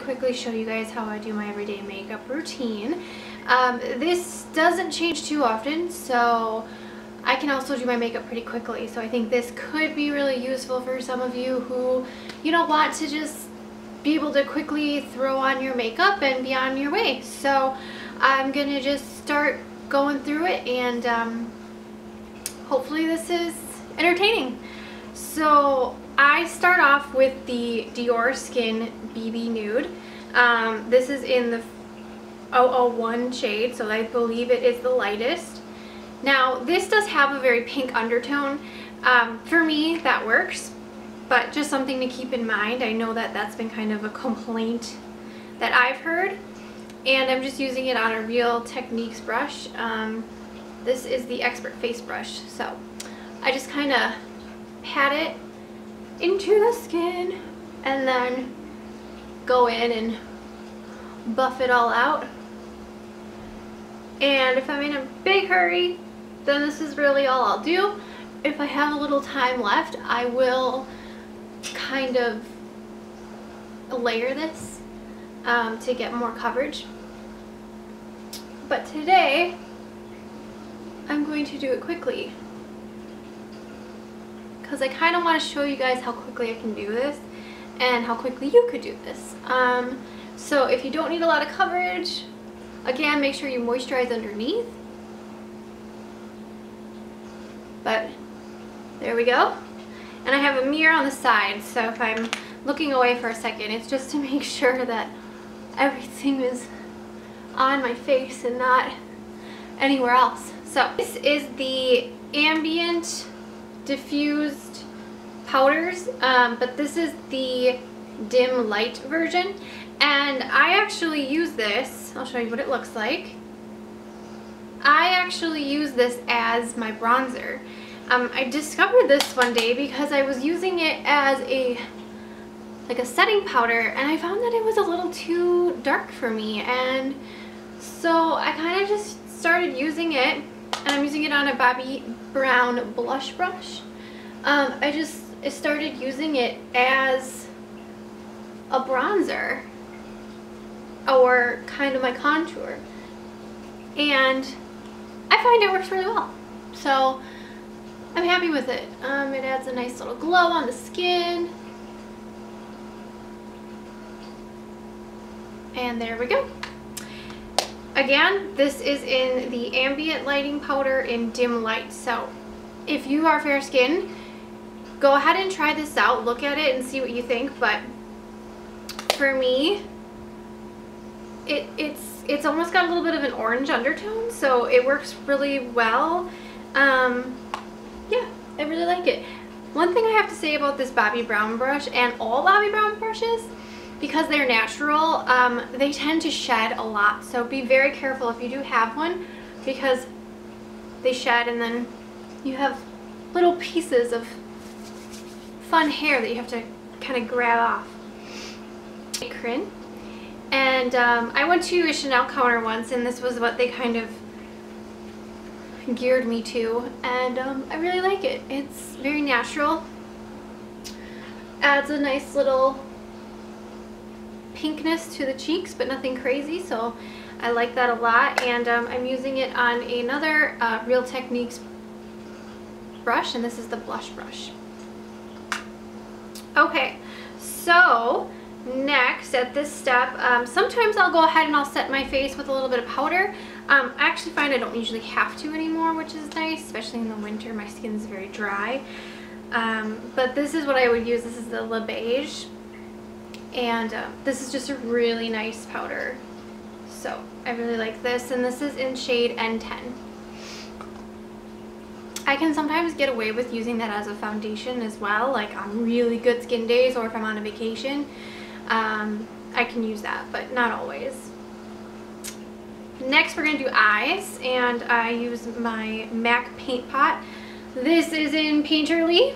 quickly show you guys how I do my everyday makeup routine. This doesn't change too often, so I can also do my makeup pretty quickly. So I think this could be really useful for some of you who, you know, want to just be able to quickly throw on your makeup and be on your way. So I'm gonna just start going through it, and hopefully this is entertaining. So I start off with the Dior Skin BB Nude. This is in the 001 shade, so I believe it is the lightest. Now this does have a very pink undertone. For me that works, but just something to keep in mind. I know that that's been kind of a complaint that I've heard, and I'm just using it on a Real Techniques brush. This is the Expert Face brush, so I just kind of pat it into the skin and then go in and buff it all out. And if I'm in a big hurry, then this is really all I'll do. If I have a little time left, I will kind of layer this to get more coverage. But today, I'm going to do it quickly because I kind of want to show you guys how quickly I can do this and how quickly you could do this. So if you don't need a lot of coverage, again, make sure you moisturize underneath. But there we go. And I have a mirror on the side, so if I'm looking away for a second, it's just to make sure that everything is on my face and not anywhere else. So this is the Ambient diffused powders, but this is the dim light version, and I actually use this. I'll show you what it looks like. I actually use this as my bronzer. I discovered this one day because I was using it as a setting powder, and I found that it was a little too dark for me, and so I kind of just started using it, and I'm using it on a Bobbi Brown blush brush. I started using it as a bronzer or kind of my contour, and I find it works really well. So I'm happy with it. It adds a nice little glow on the skin. And there we go. Again, this is in the Ambient lighting powder in dim light. So if you are fair skinned, go ahead and try this out. Look at it and see what you think. But for me, it's almost got a little bit of an orange undertone, so it works really well. Yeah, I really like it. One thing I have to say about this Bobbi Brown brush, and all Bobbi Brown brushes, because they're natural, they tend to shed a lot. So be very careful if you do have one, because they shed and then you have little pieces of fun hair that you have to kind of grab off. Ecrin. And I went to a Chanel counter once, and this was what they kind of geared me to, and I really like it. It's very natural, adds a nice little pinkness to the cheeks, but nothing crazy, so I like that a lot. And I'm using it on another Real Techniques brush, and this is the blush brush. Okay, so next at this step, sometimes I'll go ahead and I'll set my face with a little bit of powder. I actually find I don't usually have to anymore, which is nice, especially in the winter. My skin's very dry. But this is what I would use. This is the Le Beige, and this is just a really nice powder. So I really like this, and this is in shade N10. I can sometimes get away with using that as a foundation as well, like on really good skin days, or if I'm on a vacation. I can use that, but not always. Next we're going to do eyes, and I use my MAC paint pot. This is in Painterly,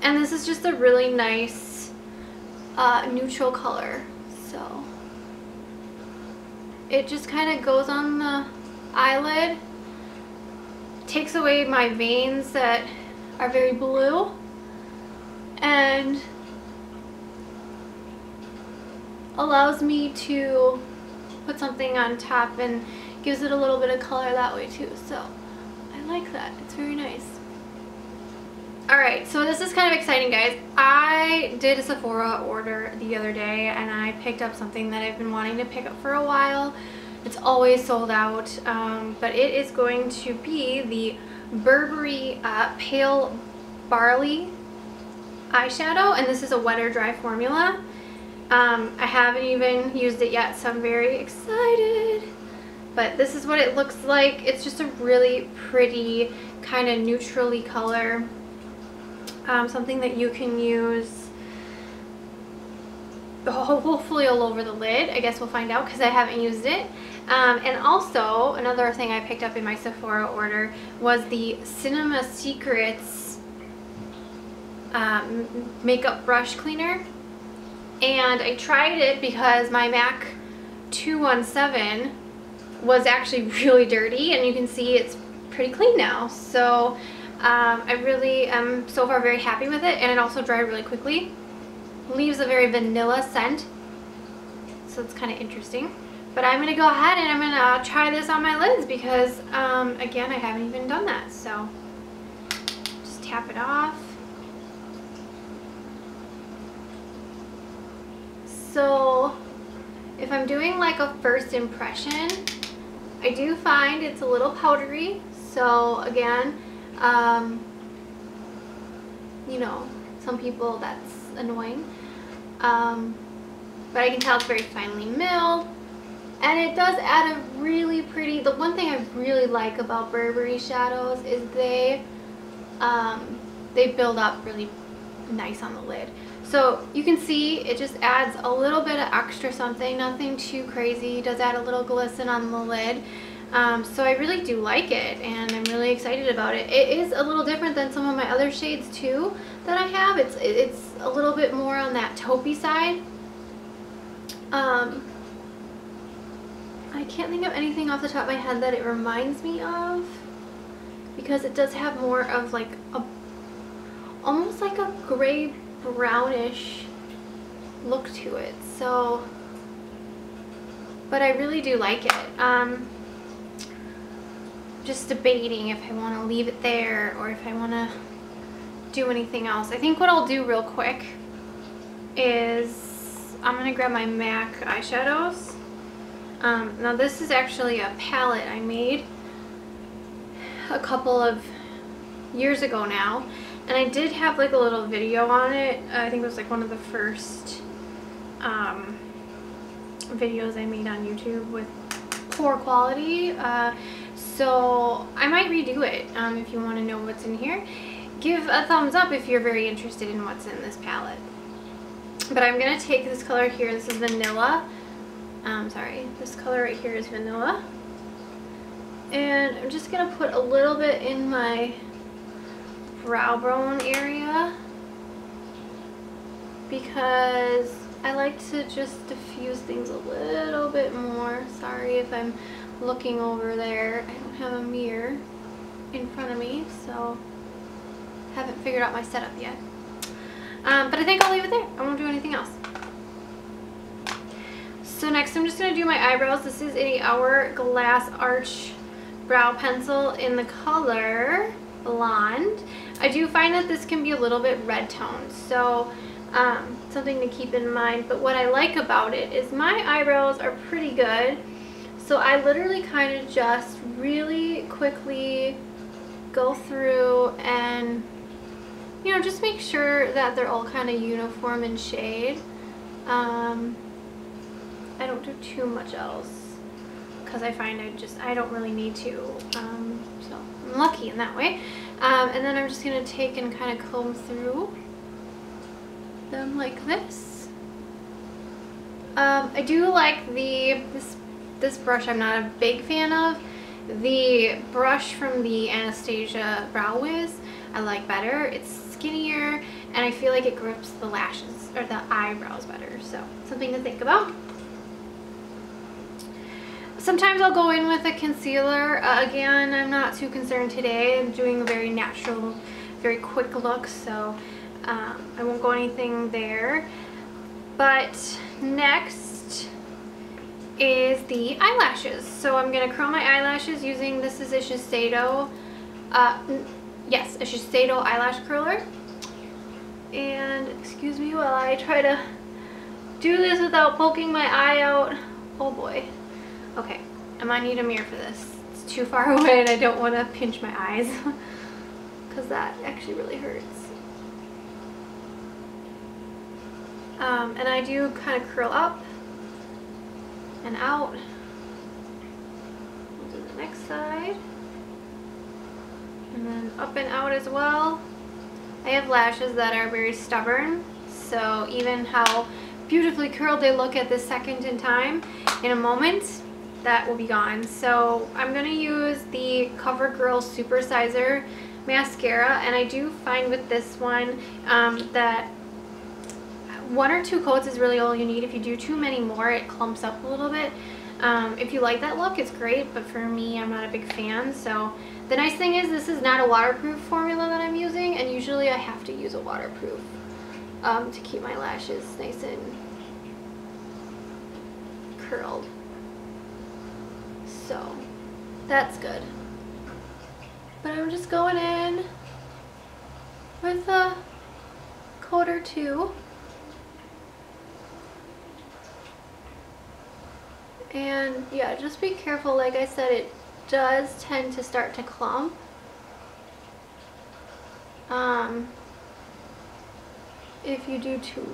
and this is just a really nice neutral color. So it just kind of goes on the eyelid, takes away my veins that are very blue, and allows me to put something on top and gives it a little bit of color that way too. So I like that. It's very nice. Alright, so this is kind of exciting, guys. I did a Sephora order the other day and I picked up something that I've been wanting to pick up for a while. It's always sold out, but it is going to be the Burberry Pale Barley eyeshadow, and this is a wet or dry formula. I haven't even used it yet, so I'm very excited. But this is what it looks like. It's just a really pretty kind of neutrally color. Something that you can use hopefully all over the lid. I guess we'll find out because I haven't used it. And also, another thing I picked up in my Sephora order was the Cinema Secrets makeup brush cleaner. And I tried it because my MAC 217 was actually really dirty, and you can see it's pretty clean now. So I really am so far very happy with it, and it also dried really quickly. Leaves a very vanilla scent, so it's kind of interesting. But I'm going to go ahead and I'm going to try this on my lids because, again, I haven't even done that. So just tap it off. So if I'm doing like a first impression, I do find it's a little powdery. So again, you know, some people that's annoying. But I can tell it's very finely milled. And it does add a really pretty, the one thing I really like about Burberry shadows is they build up really nice on the lid. So you can see it just adds a little bit of extra something, nothing too crazy. It does add a little glisten on the lid. So I really do like it, and I'm really excited about it. It is a little different than some of my other shades too that I have. It's a little bit more on that taupey side. I can't think of anything off the top of my head that it reminds me of, because it does have more of like a, almost like a gray brownish look to it. So, but I really do like it. Just debating if I want to leave it there or if I want to do anything else. I think what I'll do real quick is I'm going to grab my MAC eyeshadows. Now this is actually a palette I made a couple of years ago now, and I did have like a little video on it. I think it was like one of the first videos I made on YouTube with poor quality. So I might redo it. If you want to know what's in here, give a thumbs up if you're very interested in what's in this palette. But I'm going to take this color here. This is vanilla. Sorry, this color right here is vanilla. And I'm just going to put a little bit in my brow bone area because I like to just diffuse things a little bit more. Sorry if I'm looking over there. I don't have a mirror in front of me, so haven't figured out my setup yet. But I think I'll leave it there. I won't do anything else. So next I'm just going to do my eyebrows. This is a Hourglass Arch Brow Pencil in the color Blonde. I do find that this can be a little bit red toned, so something to keep in mind. But what I like about it is my eyebrows are pretty good. So I literally kind of just really quickly go through and, you know, just make sure that they're all kind of uniform in shade. I don't do too much else because I find I don't really need to. So I'm lucky in that way. And then I'm just going to take and kind of comb through them like this. I do like this brush. I'm not a big fan of. The brush from the Anastasia Brow Wiz I like better. It's skinnier and I feel like it grips the lashes or the eyebrows better. So something to think about. Sometimes I'll go in with a concealer. Again, I'm not too concerned today. I'm doing a very natural, very quick look, so I won't go anything there. But next, is the eyelashes. So I'm gonna curl my eyelashes using, this is a Shiseido, yes, a Shiseido eyelash curler. And excuse me while I try to do this without poking my eye out. Oh boy. Okay, I might need a mirror for this. It's too far away and I don't want to pinch my eyes because that actually really hurts. And I do kind of curl up and out. We'll do the next side. And then up and out as well. I have lashes that are very stubborn, so even how beautifully curled they look at this second in time, in a moment, that will be gone. So I'm going to use the Covergirl Super Sizer mascara, and I do find with this one that 1 or 2 coats is really all you need. If you do too many more, it clumps up a little bit. If you like that look, it's great, but for me, I'm not a big fan. So the nice thing is this is not a waterproof formula that I'm using, and usually I have to use a waterproof to keep my lashes nice and curled. So that's good. But I'm just going in with a coat or 2. And yeah, just be careful. Like I said, it does tend to start to clump. If you do too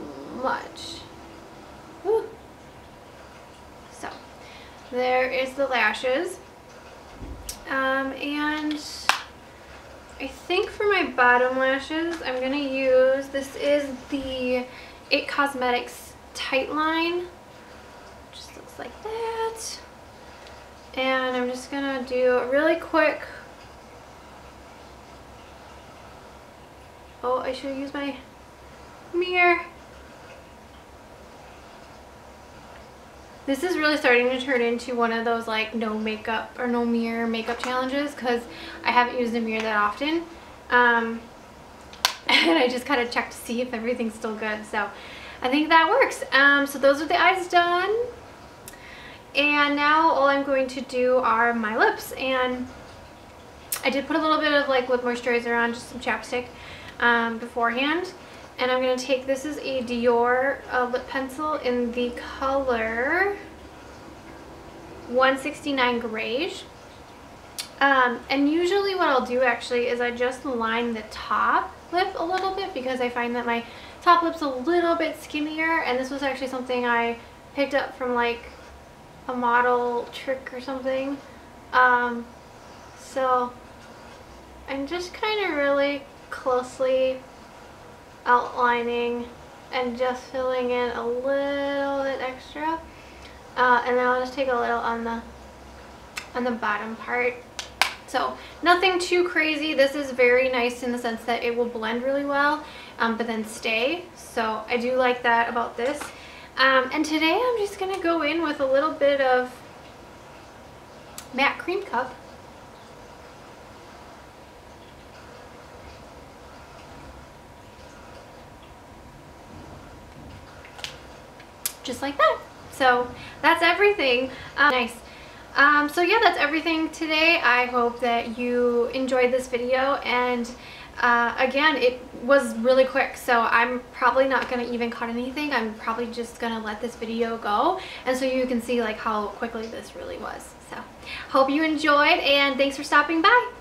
much. Woo. So there is the lashes. And I think for my bottom lashes, I'm gonna use, this is the It Cosmetics Tight Line. Just looks like that. And I'm just gonna do a really quick, oh, I should use my mirror. This is really starting to turn into one of those like no makeup or no mirror makeup challenges because I haven't used a mirror that often. And I just kind of check to see if everything's still good. So I think that works. So those are the eyes done. And now all I'm going to do are my lips. And I did put a little bit of like lip moisturizer on, just some chapstick beforehand. And I'm going to take, this is a Dior lip pencil in the color 169 Greige. And usually what I'll do actually is I just line the top lip a little bit because I find that my top lip's a little bit skinnier. And this was actually something I picked up from like a model trick or something. So I'm just kind of really closely outlining and just filling in a little bit extra, and then I'll just take a little on the bottom part. So nothing too crazy. This is very nice in the sense that it will blend really well, but then stay. So I do like that about this. And today I'm just gonna go in with a little bit of matte Creme Cup. Just like that. So that's everything. Nice. So yeah, that's everything today. I hope that you enjoyed this video, and again, it was really quick, so I'm probably not going to even cut anything. I'm probably just going to let this video go, and so you can see like how quickly this really was. So hope you enjoyed, and thanks for stopping by.